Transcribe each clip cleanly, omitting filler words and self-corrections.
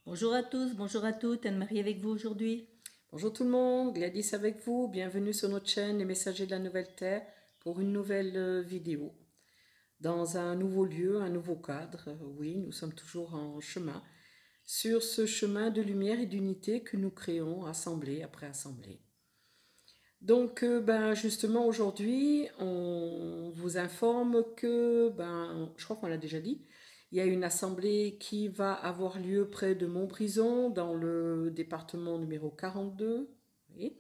Bonjour à tous, bonjour à toutes, Anne-Marie avec vous aujourd'hui. Bonjour tout le monde, Gladys avec vous, bienvenue sur notre chaîne Les Messagers de la Nouvelle Terre pour une nouvelle vidéo. Dans un nouveau lieu, un nouveau cadre, oui, nous sommes toujours en chemin, sur ce chemin de lumière et d'unité que nous créons assemblée après assemblée. Donc, justement, aujourd'hui, on vous informe que, je crois qu'on l'a déjà dit, il y a une assemblée qui va avoir lieu près de Montbrison, dans le département numéro 42. Oui.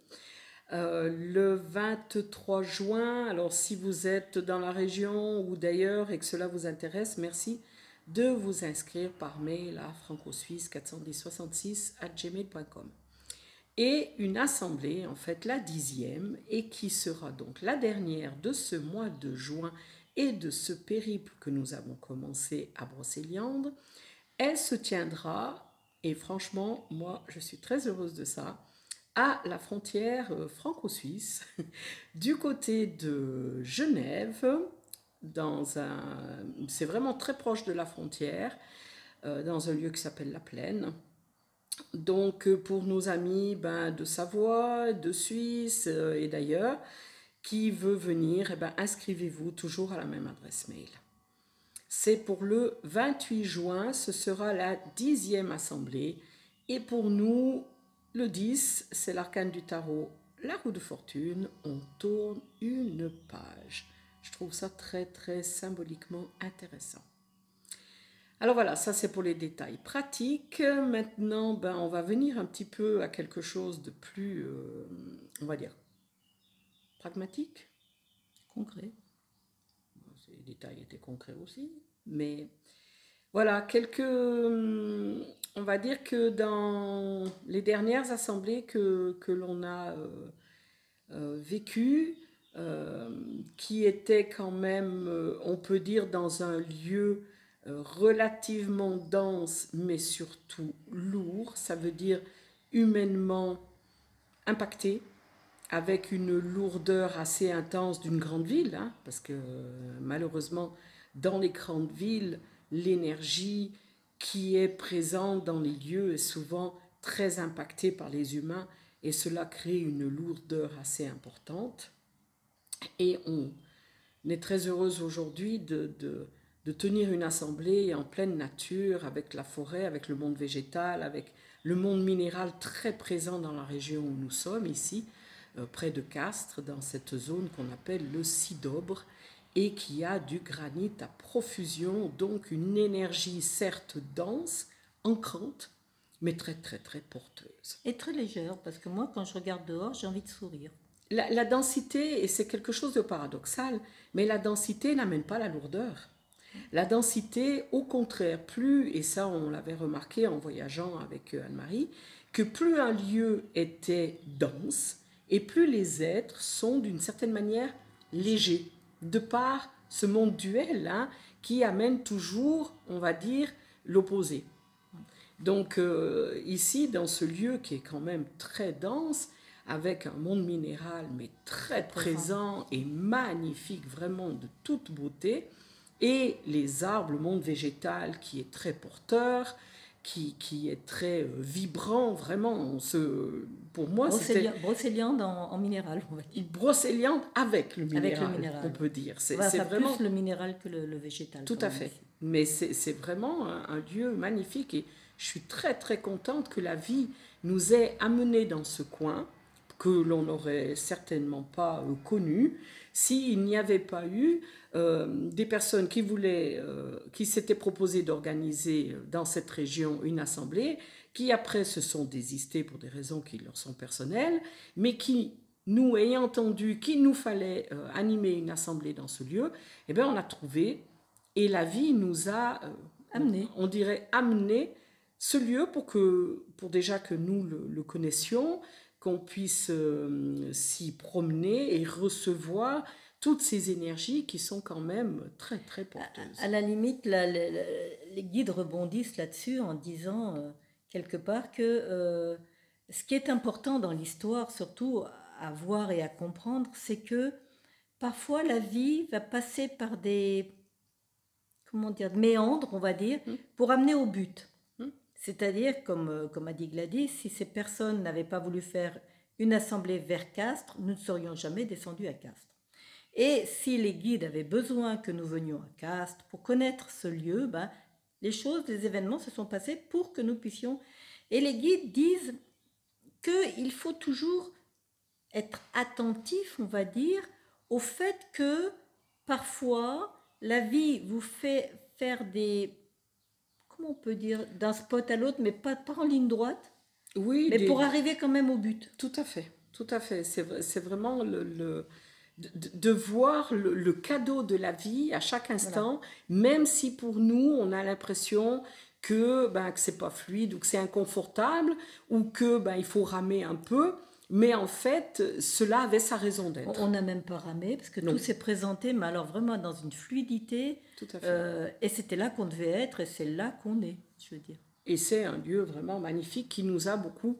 Le 23 juin, alors si vous êtes dans la région ou d'ailleurs et que cela vous intéresse, merci de vous inscrire par mail à francosuisse41066@gmail.com. Et une assemblée, en fait la 10e, et qui sera donc la dernière de ce mois de juin et de ce périple que nous avons commencé à Brocéliande. Elle se tiendra, et franchement, moi je suis très heureuse de ça, à la frontière franco-suisse, du côté de Genève, c'est vraiment très proche de la frontière, dans un lieu qui s'appelle La Plaine. Donc pour nos amis de Savoie, de Suisse et d'ailleurs, qui veut venir, inscrivez-vous toujours à la même adresse mail. C'est pour le 28 juin, ce sera la 10e assemblée. Et pour nous, le 10, c'est l'arcane du tarot, la roue de fortune, on tourne une page. Je trouve ça très très symboliquement intéressant. Alors voilà, ça c'est pour les détails pratiques. Maintenant, on va venir un petit peu à quelque chose de plus, on va dire, pragmatique, concret. Les détails étaient concrets aussi, mais voilà, on va dire que dans les dernières assemblées que l'on a vécues, qui étaient quand même, on peut dire, dans un lieu relativement dense, mais surtout lourd, ça veut dire humainement impacté, avec une lourdeur assez intense d'une grande ville, hein, parce que malheureusement, dans les grandes villes, l'énergie qui est présente dans les lieux est souvent très impactée par les humains et cela crée une lourdeur assez importante. Et on est très heureuse aujourd'hui de tenir une assemblée en pleine nature, avec la forêt, avec le monde végétal, avec le monde minéral très présent dans la région où nous sommes, ici, près de Castres, dans cette zone qu'on appelle le Sidobre, et qui a du granit à profusion, donc une énergie certes dense, ancrante, mais très très très porteuse. Et très légère, parce que moi, quand je regarde dehors, j'ai envie de sourire. La densité, et c'est quelque chose de paradoxal, mais la densité n'amène pas la lourdeur. La densité, au contraire, plus, et ça on l'avait remarqué en voyageant avec Anne-Marie, que plus un lieu était dense, et plus les êtres sont d'une certaine manière légers, de par ce monde duel hein, qui amène toujours, on va dire, l'opposé. Donc ici, dans ce lieu qui est quand même très dense, avec un monde minéral mais très présent et magnifique, vraiment de toute beauté, et les arbres, le monde végétal qui est très porteur, qui est très vibrant, vraiment. Pour moi, c'était Brocéliande en minéral, on va dire. brocéliande avec le Avec le minéral, on minéral. peut dire. C'est Enfin, vraiment plus le minéral que le végétal. tout à fait. Mais c'est vraiment un lieu magnifique et je suis très très contente que la vie nous ait amenés dans ce coin que l'on n'aurait certainement pas connu s'il n'y avait pas eu des personnes qui s'étaient proposées d'organiser dans cette région une assemblée, qui après se sont désistées pour des raisons qui leur sont personnelles, mais qui, nous ayant entendu qu'il nous fallait animer une assemblée dans ce lieu, eh bien on a trouvé et la vie nous a, on dirait, amené ce lieu pour déjà que nous le connaissions, qu'on puisse s'y promener et recevoir toutes ces énergies qui sont quand même très très porteuses. À la limite, les guides rebondissent là-dessus en disant quelque part que ce qui est important dans l'histoire, surtout à voir et à comprendre, c'est que parfois la vie va passer par des, comment dire, méandres, on va dire, pour amener au but. C'est-à-dire, comme a dit Gladys, si ces personnes n'avaient pas voulu faire une assemblée vers Castres, nous ne serions jamais descendus à Castres. Et si les guides avaient besoin que nous venions à Castres pour connaître ce lieu, ben, les événements se sont passés pour que nous puissions. Et les guides disent qu'il faut toujours être attentif, on va dire, au fait que parfois la vie vous fait faire des, comment on peut dire, d'un spot à l'autre, mais pas en ligne droite, Oui, mais pour arriver quand même au but. tout à fait, tout à fait. C'est vraiment de voir le cadeau de la vie à chaque instant, même si pour nous, on a l'impression que c'est pas fluide ou que c'est inconfortable ou que il faut ramer un peu. Mais en fait, cela avait sa raison d'être. On n'a même pas ramé parce que Non. tout s'est présenté, mais alors vraiment dans une fluidité. Tout à fait. Et c'était là qu'on devait être et c'est là qu'on est, je veux dire. Et c'est un lieu vraiment magnifique qui nous a beaucoup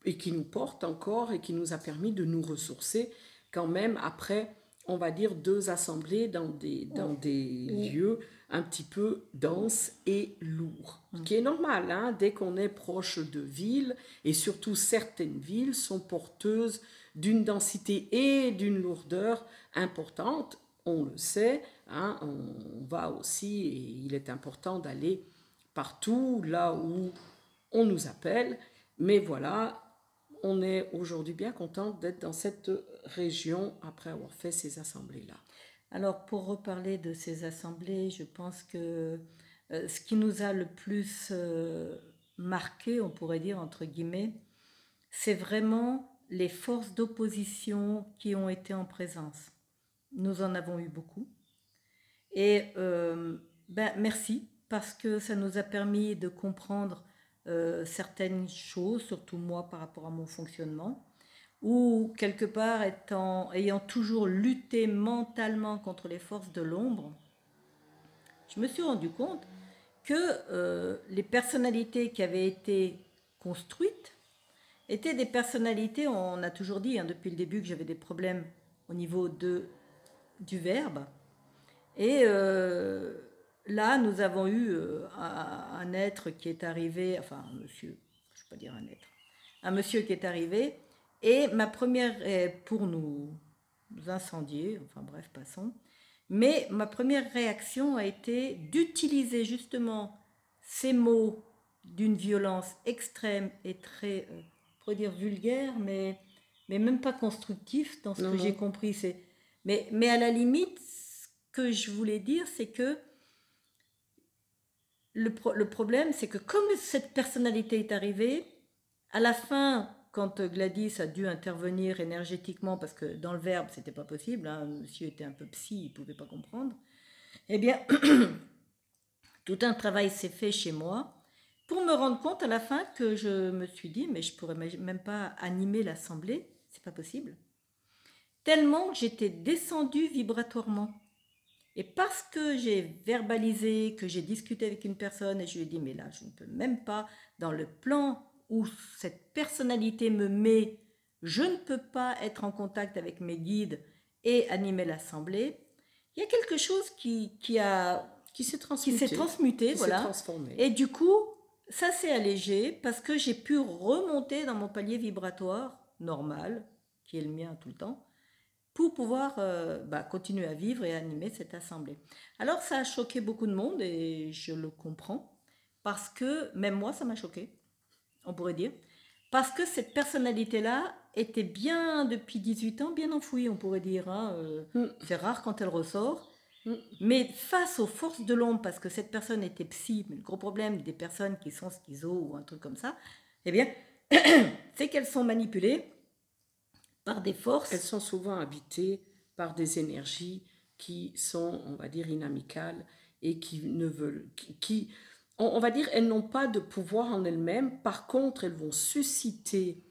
et qui nous porte encore et qui nous a permis de nous ressourcer quand même après, on va dire, 2 assemblées dans des lieux un petit peu denses et lourds. Ce qui est normal, hein, dès qu'on est proche de villes, et surtout certaines villes sont porteuses d'une densité et d'une lourdeur importante. On le sait, hein, on va aussi, et il est important d'aller partout là où on nous appelle. Mais voilà, on est aujourd'hui bien content d'être dans cette région après avoir fait ces assemblées-là. Alors, pour reparler de ces assemblées, je pense que ce qui nous a le plus marqué, on pourrait dire, entre guillemets, c'est vraiment les forces d'opposition qui ont été en présence. Nous en avons eu beaucoup. Et merci, parce que ça nous a permis de comprendre certaines choses, surtout moi par rapport à mon fonctionnement, ou quelque part ayant toujours lutté mentalement contre les forces de l'ombre, je me suis rendu compte que les personnalités qui avaient été construites étaient des personnalités, on a toujours dit hein, depuis le début que j'avais des problèmes au niveau du verbe, et là nous avons eu un être qui est arrivé, enfin un monsieur, je ne vais pas dire un être, un monsieur qui est arrivé. Et ma première, pour nous incendier, enfin bref, passons, mais ma première réaction a été d'utiliser justement ces mots d'une violence extrême et très, on pourrait dire vulgaire, mais même pas constructif dans ce que j'ai compris. Mais à la limite, ce que je voulais dire, c'est que le problème, c'est que comme cette personnalité est arrivée, à la fin, quand Gladys a dû intervenir énergétiquement, parce que dans le verbe, c'était pas possible, hein, monsieur était un peu psy, il pouvait pas comprendre, eh bien, tout un travail s'est fait chez moi pour me rendre compte à la fin que je me suis dit, mais je pourrais même pas animer l'assemblée, c'est pas possible. Tellement que j'étais descendue vibratoirement. Et parce que j'ai verbalisé, que j'ai discuté avec une personne et je lui ai dit, mais là, je ne peux même pas, dans le plan où cette personnalité me met, je ne peux pas être en contact avec mes guides et animer l'assemblée. Il y a quelque chose qui s'est transmuté, voilà. Transformé. Et du coup, ça s'est allégé parce que j'ai pu remonter dans mon palier vibratoire normal, qui est le mien tout le temps, pour pouvoir continuer à vivre et animer cette assemblée. Alors ça a choqué beaucoup de monde et je le comprends, parce que même moi ça m'a choqué, on pourrait dire, parce que cette personnalité-là était bien, depuis 18 ans, bien enfouie, on pourrait dire. Hein. C'est rare quand elle ressort. Mais face aux forces de l'ombre, parce que cette personne était psy, mais le gros problème des personnes qui sont schizo ou un truc comme ça, eh bien, c'est qu'elles sont manipulées par des forces. Elles sont souvent habitées par des énergies qui sont, on va dire, inamicales et qui ne veulent, on va dire, elles n'ont pas de pouvoir en elles-mêmes. Par contre, elles vont susciter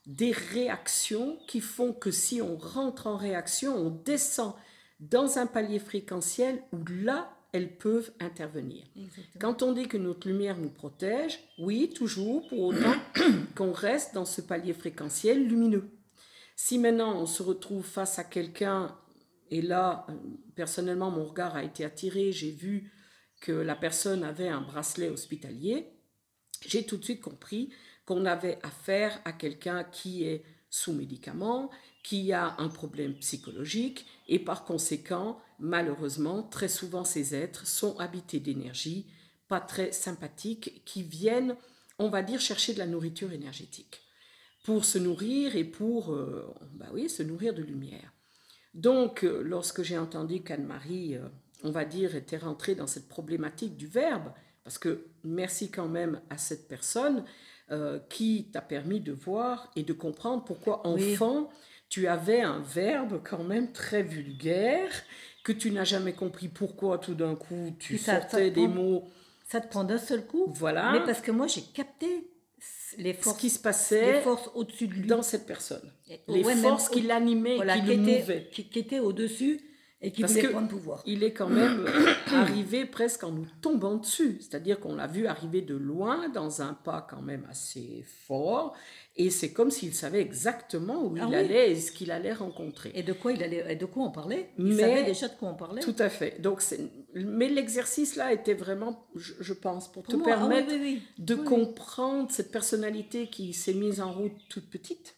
des réactions qui font que si on rentre en réaction, on descend dans un palier fréquentiel où là, elles peuvent intervenir. Exactement. Quand on dit que notre lumière nous protège, oui, toujours, pour autant qu'on reste dans ce palier fréquentiel lumineux. Si maintenant on se retrouve face à quelqu'un, et là, personnellement, mon regard a été attiré, j'ai vu que la personne avait un bracelet hospitalier, j'ai tout de suite compris qu'on avait affaire à quelqu'un qui est sous médicament, qui a un problème psychologique et par conséquent, malheureusement, très souvent ces êtres sont habités d'énergie pas très sympathiques qui viennent, on va dire, chercher de la nourriture énergétique pour se nourrir et pour oui, se nourrir de lumière. Donc, lorsque j'ai entendu qu'Anne-Marie, on va dire, était rentrée dans cette problématique du verbe, parce que merci quand même à cette personne qui t'a permis de voir et de comprendre pourquoi, enfant, tu avais un verbe quand même très vulgaire, que tu n'as jamais compris pourquoi tout d'un coup tu sortais des mots. Ça te prend d'un seul coup. Voilà. Mais parce que moi, j'ai capté les forces, ce qui se passait les forces au-dessus de lui. Dans cette personne. Les forces qui l'animaient, voilà, qui le mouvaient. Qui étaient au-dessus et qui voulaient prendre pouvoir. Il est quand même arrivé presque en nous tombant dessus. C'est-à-dire qu'on l'a vu arriver de loin, dans un pas quand même assez fort. Et c'est comme s'il savait exactement où il allait et ce qu'il allait rencontrer. Et de quoi on parlait. Il savait déjà de quoi on parlait. Tout à fait. Donc, mais l'exercice là était vraiment, je pense, pour te permettre de comprendre cette personnalité qui s'est mise en route toute petite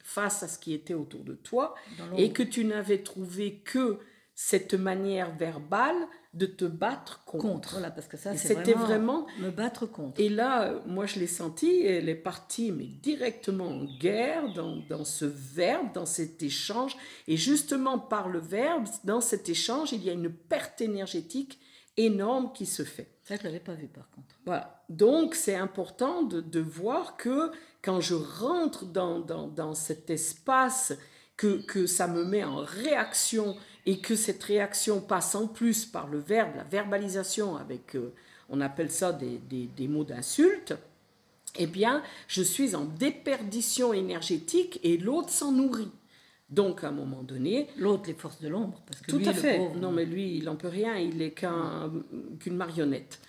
face à ce qui était autour de toi et que tu n'avais trouvé que cette manière verbale de te battre contre. Voilà, parce que ça, c'était vraiment me battre contre. Et là, moi, je l'ai senti, elle est partie mais directement en guerre dans ce verbe, dans cet échange. Et justement, par le verbe, dans cet échange, il y a une perte énergétique énorme qui se fait. Ça, je ne l'avais pas vu, par contre. Voilà. Donc, c'est important de voir que quand je rentre dans cet espace, que ça me met en réaction et que cette réaction passe en plus par le verbe, la verbalisation avec, on appelle ça des mots d'insulte, eh bien, je suis en déperdition énergétique et l'autre s'en nourrit. Donc, à un moment donné... L'autre, les forces de l'ombre. Tout à fait. Non, mais lui, il n'en peut rien, il n'est qu'une marionnette.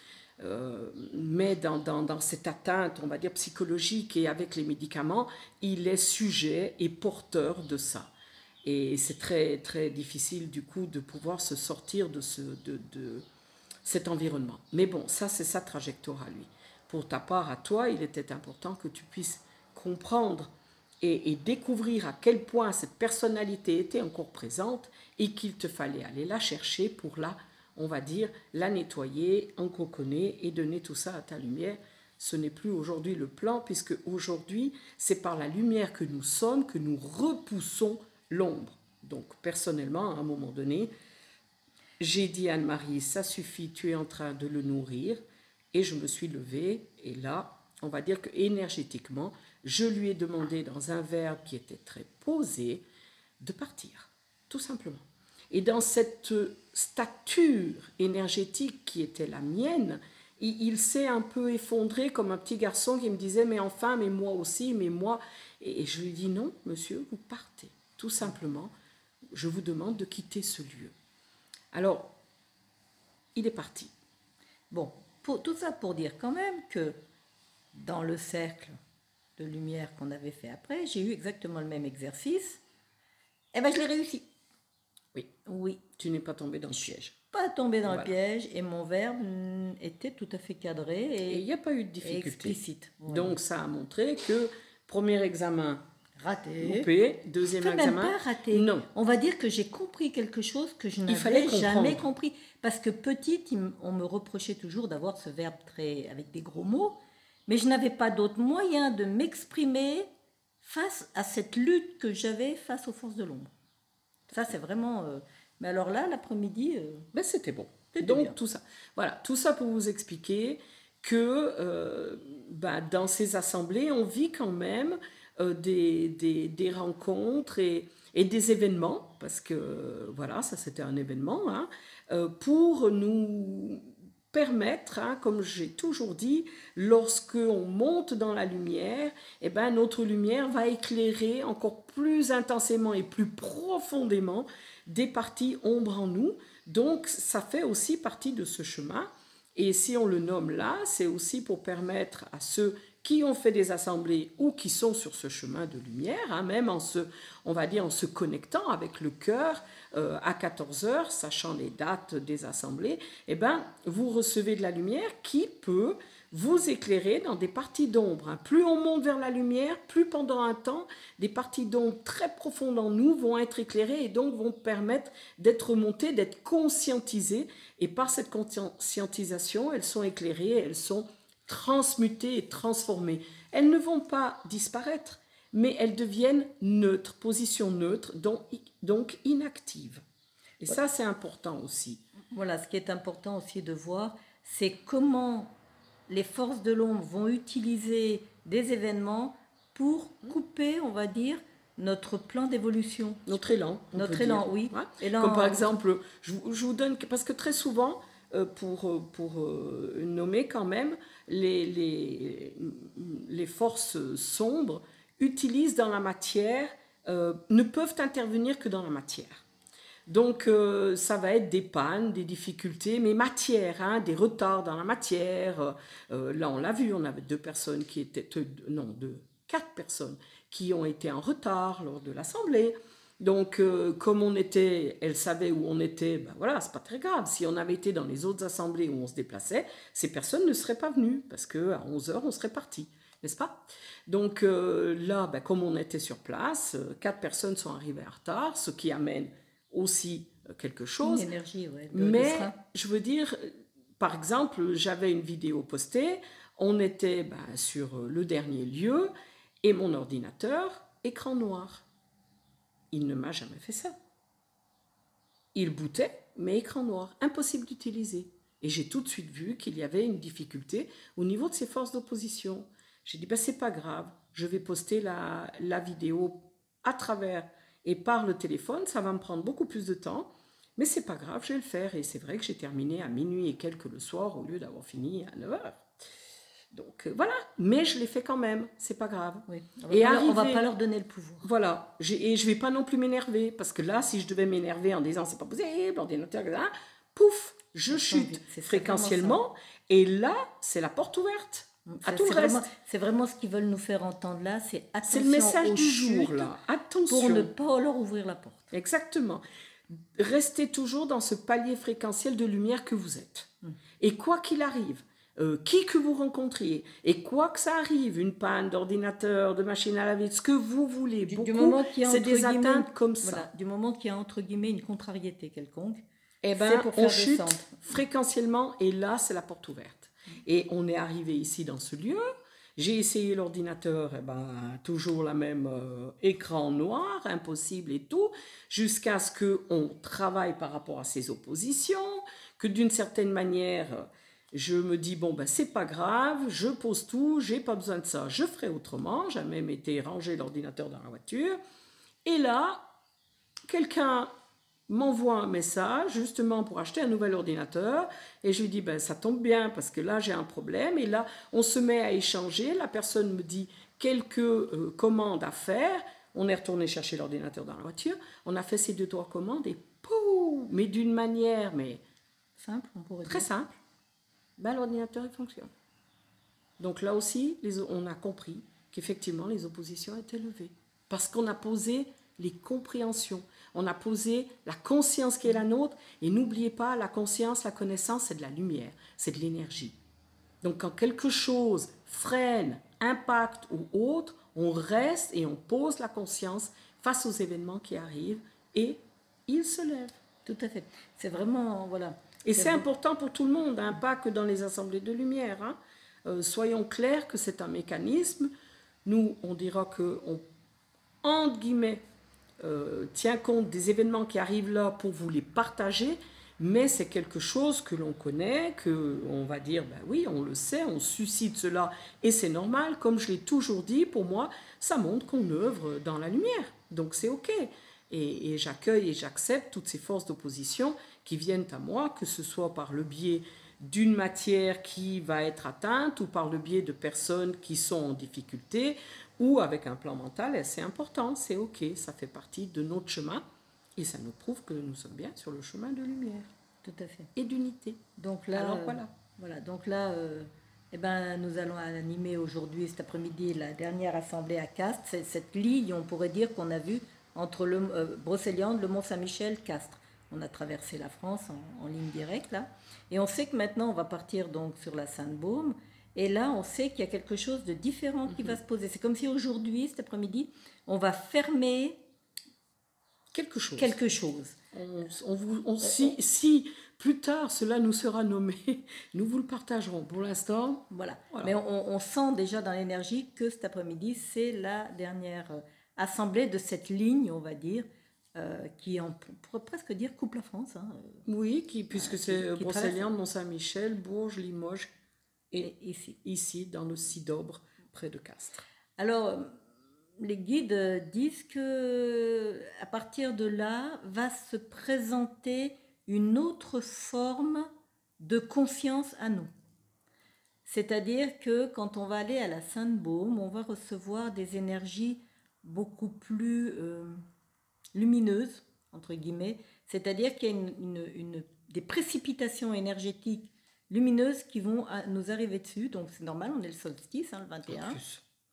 Mais dans cette atteinte, on va dire, psychologique et avec les médicaments, il est sujet et porteur de ça. Et c'est très, très difficile, du coup, de pouvoir se sortir de cet environnement. Mais bon, ça, c'est sa trajectoire à lui. Pour ta part, à toi, il était important que tu puisses comprendre et découvrir à quel point cette personnalité était encore présente et qu'il te fallait aller la chercher pour on va dire, la nettoyer, en coconner et donner tout ça à ta lumière. Ce n'est plus aujourd'hui le plan, puisque aujourd'hui, c'est par la lumière que nous sommes que nous repoussons l'ombre. Donc, personnellement, à un moment donné, j'ai dit à Anne-Marie, ça suffit, tu es en train de le nourrir, et je me suis levée, et là, on va dire que énergétiquement, je lui ai demandé dans un verbe qui était très posé, de partir, tout simplement. Et dans cette stature énergétique qui était la mienne, il s'est un peu effondré comme un petit garçon qui me disait « mais enfin, mais moi aussi, mais moi ». Et je lui ai dit « non, monsieur, vous partez, tout simplement, je vous demande de quitter ce lieu ». Alors, il est parti. Bon, tout ça pour dire quand même que dans le cercle de lumière qu'on avait fait après, j'ai eu exactement le même exercice. Eh bien, je l'ai réussi. Oui. Tu n'es pas tombé dans le piège. Pas tombé dans le piège et mon verbe était tout à fait cadré et il n'y a pas eu de difficulté. Explicite. Voilà. Donc ça a montré que premier examen raté, loupé, deuxième examen même pas raté. Non. On va dire que j'ai compris quelque chose que je n'avais jamais compris parce que petite, on me reprochait toujours d'avoir ce verbe avec des gros mots, mais je n'avais pas d'autre moyen de m'exprimer face à cette lutte que j'avais face aux forces de l'ombre. Ça, c'est vraiment... Mais alors là, l'après-midi... c'était bon. Donc, bien. Tout ça. Voilà, tout ça pour vous expliquer que dans ces assemblées, on vit quand même des rencontres et des événements, parce que, voilà, ça c'était un événement, hein, pour nous permettre, hein, comme j'ai toujours dit, lorsque on monte dans la lumière, notre lumière va éclairer encore plus intensément et plus profondément des parties ombres en nous. Donc, ça fait aussi partie de ce chemin. Et si on le nomme là, c'est aussi pour permettre à ceux qui ont fait des assemblées ou qui sont sur ce chemin de lumière, hein, même en se connectant avec le cœur à 14h, sachant les dates des assemblées, vous recevez de la lumière qui peut vous éclairez dans des parties d'ombre. Hein. Plus on monte vers la lumière, plus pendant un temps, des parties d'ombre très profondes en nous vont être éclairées et donc vont permettre d'être remontées, d'être conscientisées. Et par cette conscientisation, elles sont éclairées, elles sont transmutées et transformées. Elles ne vont pas disparaître, mais elles deviennent neutres, position neutre, donc inactives. Et ça, c'est important aussi. Voilà, ce qui est important aussi de voir, c'est comment les forces de l'ombre vont utiliser des événements pour couper, on va dire, notre plan d'évolution. Notre élan. Notre élan, oui. Ouais. Élan, comme par exemple, je vous donne, parce que très souvent, pour nommer quand même, les forces sombres utilisent dans la matière, ne peuvent intervenir que dans la matière. Donc, ça va être des pannes, des difficultés, mais matière, hein, des retards dans la matière. Là, on l'a vu, on avait 4 personnes qui ont été en retard lors de l'assemblée. Donc, comme elle savait où on était, ben voilà, c'est pas très grave. Si on avait été dans les autres assemblées où on se déplaçait, ces personnes ne seraient pas venues, parce qu'à 11h, on serait partis, n'est-ce pas? Donc là, ben, comme on était sur place, 4 personnes sont arrivées en retard, ce qui amène aussi quelque chose. Une énergie, ouais, mais je veux dire, par exemple, j'avais une vidéo postée, on était sur le dernier lieu, et mon ordinateur, écran noir. Il ne m'a jamais fait ça. Il bootait, mais écran noir, impossible d'utiliser. Et j'ai tout de suite vu qu'il y avait une difficulté au niveau de ses forces d'opposition. J'ai dit, c'est pas grave, je vais poster la vidéo à travers et par le téléphone, ça va me prendre beaucoup plus de temps, mais c'est pas grave, je vais le faire. Et c'est vrai que j'ai terminé à minuit et quelques le soir au lieu d'avoir fini à 9h. Donc voilà, mais je l'ai fait quand même, c'est pas grave. Oui. On va pas leur donner le pouvoir. Voilà, et je vais pas non plus m'énerver, parce que là, si je devais m'énerver en disant c'est pas possible, l'ordinateur, pouf, je chute fréquentiellement, et là, c'est la porte ouverte. À tout le reste. C'est vraiment ce qu'ils veulent nous faire entendre là, c'est attention. C'est le message du jour là, attention. Pour ne pas leur ouvrir la porte. Exactement. Restez toujours dans ce palier fréquentiel de lumière que vous êtes. Et quoi qu'il arrive, qui que vous rencontriez, et quoi que ça arrive, une panne d'ordinateur, de machine à laver, ce que vous voulez, c'est des atteintes comme ça. Voilà, du moment qu'il y a entre guillemets une contrariété quelconque, c'est pour faire on chute descendre. Fréquentiellement, et là, c'est la porte ouverte. Et on est arrivé ici dans ce lieu, j'ai essayé l'ordinateur, toujours la même écran noir, impossible et tout, jusqu'à ce qu'on travaille par rapport à ces oppositions, que d'une certaine manière, je me dis, c'est pas grave, je pose tout, j'ai pas besoin de ça, je ferai autrement, j'ai même été ranger l'ordinateur dans la voiture, et là, quelqu'un m'envoie un message justement pour acheter un nouvel ordinateur et je lui dis ça tombe bien parce que là j'ai un problème et là on se met à échanger, la personne me dit quelques commandes à faire, on est retourné chercher l'ordinateur dans la voiture, on a fait ces 2-3 commandes et pouf, mais d'une manière simple, on pourrait très dire. Simple, l'ordinateur il fonctionne. Donc là aussi on a compris qu'effectivement les oppositions étaient levées parce qu'on a posé les compréhensions. On a posé la conscience qui est la nôtre. Et n'oubliez pas, la conscience, la connaissance, c'est de la lumière, c'est de l'énergie. Donc quand quelque chose freine, impacte ou autre, on reste et on pose la conscience face aux événements qui arrivent et ils se lèvent. Tout à fait. C'est vraiment, voilà. Et c'est important pour tout le monde, hein, pas que dans les assemblées de lumière. Hein. Soyons clairs que c'est un mécanisme. Nous, on dira qu'on, entre guillemets, tient compte des événements qui arrivent là pour vous les partager, mais c'est quelque chose que l'on connaît, qu'on va dire, oui, on le sait, on suscite cela, et c'est normal, comme je l'ai toujours dit, pour moi, ça montre qu'on œuvre dans la lumière, donc c'est ok. Et j'accueille et j'accepte toutes ces forces d'opposition qui viennent à moi, que ce soit par le biais d'une matière qui va être atteinte ou par le biais de personnes qui sont en difficulté, ou avec un plan mental, c'est important, c'est ok, ça fait partie de notre chemin et ça nous prouve que nous sommes bien sur le chemin de lumière. Tout à fait. Et d'unité. Donc là, alors voilà. Donc là, nous allons animer aujourd'hui, cet après-midi, la dernière assemblée à Castres. C'est cette ligne, on pourrait dire, qu'on a vue entre le Brocéliande, le Mont-Saint-Michel, Castres. On a traversé la France en ligne directe là, et on sait que maintenant on va partir donc sur la Sainte-Baume. Et là, on sait qu'il y a quelque chose de différent qui va se poser. C'est comme si aujourd'hui, cet après-midi, on va fermer Quelque chose. quelque chose. Si plus tard cela nous sera nommé, nous vous le partagerons. Pour l'instant, Voilà. voilà. Mais on sent déjà dans l'énergie que cet après-midi, c'est la dernière assemblée de cette ligne, on va dire, qui, on pourrait presque dire, coupe la France. Hein, Oui, puisque c'est qui Brocéliande, Mont-Saint-Michel, Bourges, Limoges et ici. ici, dans le Sidobre, près de Castres. Alors, les guides disent que à partir de là va se présenter une autre forme de conscience à nous. C'est-à-dire que quand on va aller à la Sainte-Baume, on va recevoir des énergies beaucoup plus lumineuses, entre guillemets. C'est-à-dire qu'il y a des précipitations énergétiques lumineuses qui vont nous arriver dessus. Donc c'est normal, on est le solstice, hein, le 21.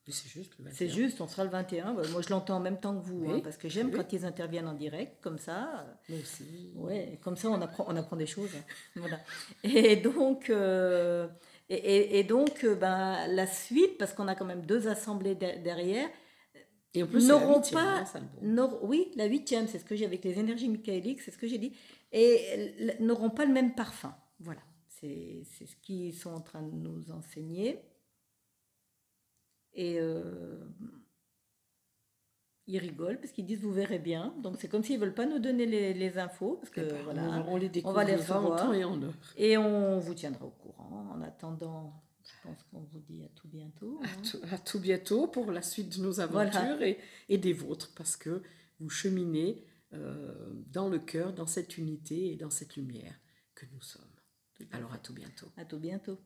Oui, c'est juste le 21. C'est juste, on sera le 21. Moi, je l'entends en même temps que vous, Oui, hein, parce que j'aime oui. quand ils interviennent en direct, comme ça. Moi aussi. Ouais, comme ça, on apprend des choses. Hein. Voilà. Et donc, ben, la suite, parce qu'on a quand même 2 assemblées derrière, et en plus, n'auront c'est pas. Oui, la 8e, c'est ce que j'ai avec les énergies michaéliques, c'est ce que j'ai dit, et n'auront pas le même parfum. Voilà. C'est ce qu'ils sont en train de nous enseigner. Et ils rigolent parce qu'ils disent vous verrez bien. Donc c'est comme s'ils ne veulent pas nous donner les infos parce que voilà, on les on va les découvrira en temps et en heure. Et on vous tiendra au courant. En attendant, je pense qu'on vous dit à tout bientôt. Hein. À tout bientôt pour la suite de nos aventures voilà. et des vôtres, parce que vous cheminez dans le cœur, dans cette unité et dans cette lumière que nous sommes. Alors à tout bientôt. À tout bientôt.